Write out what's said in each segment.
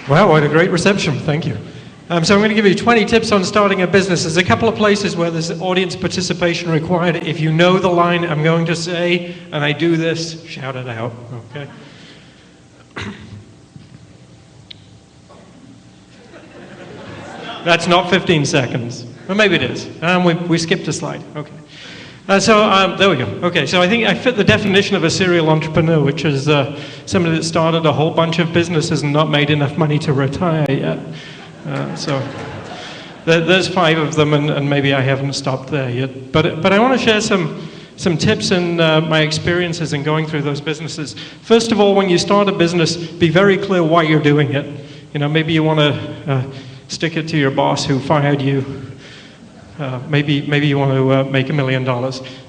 Wow, what a great reception. Thank you. So I'm going to give you 20 tips on starting a business. There's a couple of places where there's audience participation required. If you know the line I'm going to say, and I do this, shout it out, okay? That's not 15 seconds. Well, maybe it is. We skipped a slide, okay. There we go. Okay, so I think I fit the definition of a serial entrepreneur, which is somebody that started a whole bunch of businesses and not made enough money to retire yet. There's 5 of them, and maybe I haven't stopped there yet. But I want to share some tips and my experiences in going through those businesses. First of all, when you start a business, be very clear why you're doing it. You know, maybe you want to stick it to your boss who fired you. Maybe you want to make $1 million.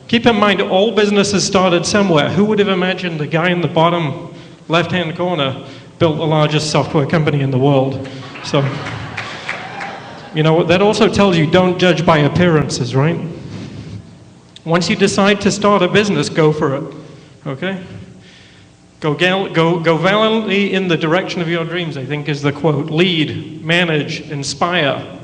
Keep in mind, all businesses started somewhere. Who would have imagined the guy in the bottom left-hand corner built the largest software company in the world? So, you know, that also tells you don't judge by appearances, right? Once you decide to start a business, go for it, okay? Go valiantly in the direction of your dreams, I think is the quote. Lead, manage, inspire.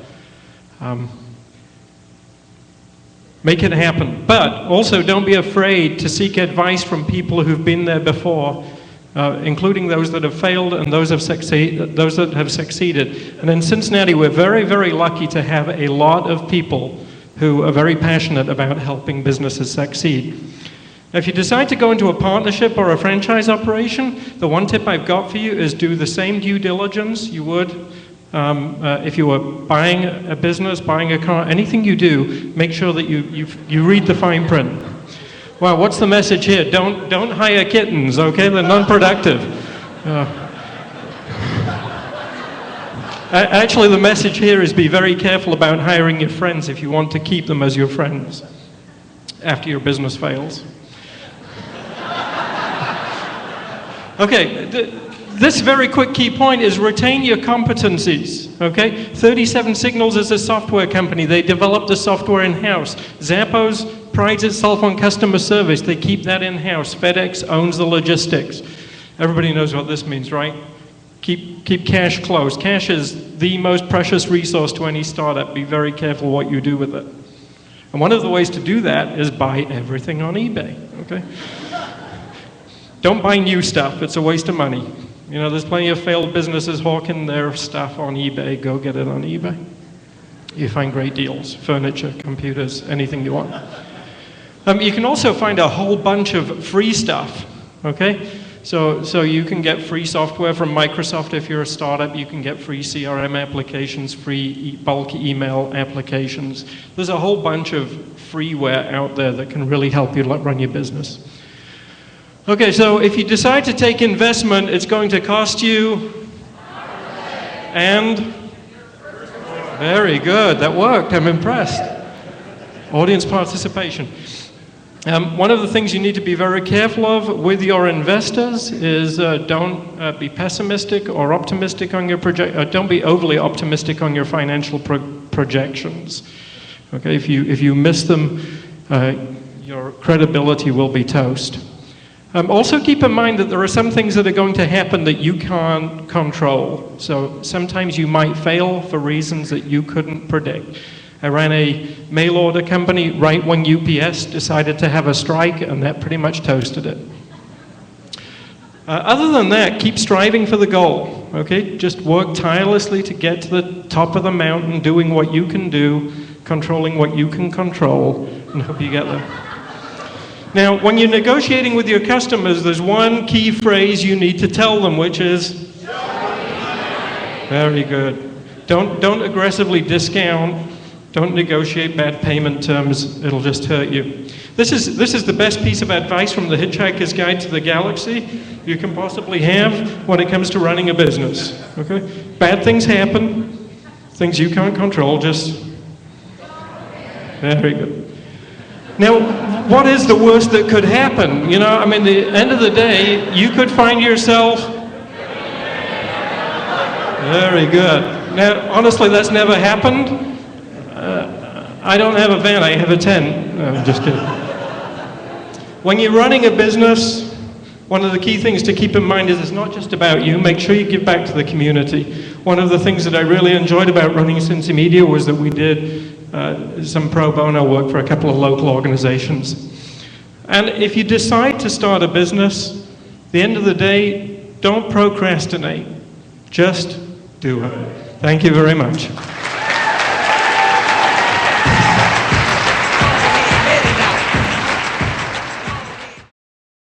Make it happen. But also don't be afraid to seek advice from people who've been there before, including those that have failed and those that have succeeded. And in Cincinnati, we're very, very lucky to have a lot of people who are very passionate about helping businesses succeed. Now, if you decide to go into a partnership or a franchise operation, the one tip I've got for you is do the same due diligence you would if you were buying a business, buying a car, anything you do, make sure that you read the fine print. Wow, what's the message here? Don't hire kittens, okay? They're non-productive. Actually, the message here is be very careful about hiring your friends if you want to keep them as your friends after your business fails. Okay. This very quick key point is retain your competencies, okay? 37 Signals is a software company. They develop the software in-house. Zappos prides itself on customer service. They keep that in-house. FedEx owns the logistics. Everybody knows what this means, right? Keep cash close. Cash is the most precious resource to any startup. Be very careful what you do with it. And one of the ways to do that is buy everything on eBay, okay? Don't buy new stuff. It's a waste of money. You know, there's plenty of failed businesses hawking their stuff on eBay. Go get it on eBay. You find great deals, furniture, computers, anything you want. You can also find a whole bunch of free stuff, okay? So you can get free software from Microsoft if you're a startup. You can get free CRM applications, free bulk email applications. There's a whole bunch of freeware out there that can really help you run your business. Okay, so if you decide to take investment, it's going to cost you, and very good, that worked, I'm impressed. Audience participation. One of the things you need to be very careful of with your investors is don't be pessimistic or optimistic on your don't be overly optimistic on your financial projections. Okay, if you miss them, your credibility will be toast. Also keep in mind that there are some things that are going to happen that you can't control. So sometimes you might fail for reasons that you couldn't predict. I ran a mail order company right when UPS decided to have a strike, and that pretty much toasted it. Other than that, keep striving for the goal, okay? Just work tirelessly to get to the top of the mountain, doing what you can do, controlling what you can control, and hope you get there. Now, when you're negotiating with your customers, there's one key phrase you need to tell them, which is, very good. Don't aggressively discount. Don't negotiate bad payment terms. It'll just hurt you. This is the best piece of advice from the Hitchhiker's Guide to the Galaxy you can possibly have when it comes to running a business. Okay? Bad things happen. Things you can't control. Just very good. Now, what is the worst that could happen? You know, I mean, the end of the day, you could find yourself. Very good. Now, honestly, that's never happened. I don't have a van, I have a 10. No, I'm just kidding. When you're running a business, One of the key things to keep in mind is it's not just about you. Make sure you give back to the community. One of the things that I really enjoyed about running Cincy Media was that we did some pro bono work for a couple of local organizations. And if you decide to start a business, at the end of the day, don't procrastinate. Just do it. Thank you very much.